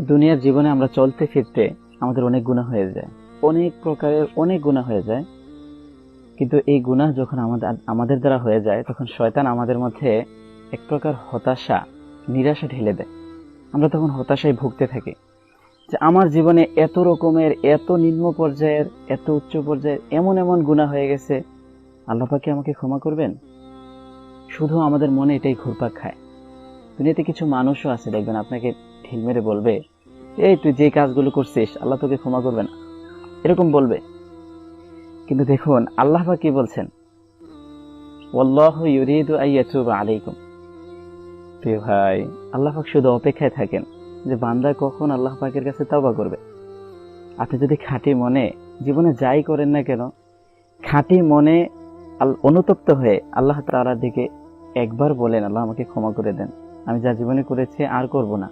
দুনিয়ার জীবনে আমরা চলতে ফিরতে আমাদের অনেক গুনাহ হয়ে যায়, অনেক প্রকারের অনেক গুনাহ হয়ে যায়। কিন্তু এই গুনাহ যখন আমাদের দ্বারা হয়ে যায়, তখন শয়তান আমাদের মধ্যে এক প্রকার হতাশা, নিরাশা ঢেলে দেয়। আমরা তখন হতাশায় ভুগতে থাকি যে আমার জীবনে এত রকমের, এত নিম্ন পর্যায়ের, এত উচ্চ পর্যায়ের এমন এমন গুনাহ হয়ে গেছে, আল্লাহ পাক কি আমাকে ক্ষমা করবেন? শুধু আমাদের মনে এটাই ঘুরপাক খায়। দুনিয়াতে কিছু মানুষও আছে, দেখবেন আপনাকে ঢিল মেরে বলবে, এই তুই যে কাজগুলো করছিস আল্লাহ তোকে ক্ষমা করবে না, এরকম বলবে। কিন্তু দেখুন আল্লাহ পাক কি বলছেন, ওয়াল্লাহু ইউরিদু আইয়াতুবা আলাইকুম। প্রিয় ভাই, আল্লাহ পাক শুধু অপেক্ষায় থাকেন যে বান্দা কখন আল্লাহ পাকের কাছে তওবা করবে। আপনি যদি খাঁটি মনে জীবনে যাই করেন না কেন, খাঁটি মনে অনুতপ্ত হয়ে আল্লাহ তাআলার দিকে একবার বলেন, আল্লাহ আমাকে ক্ষমা করে দেন, আমি যা জীবনে করেছি আর করব না,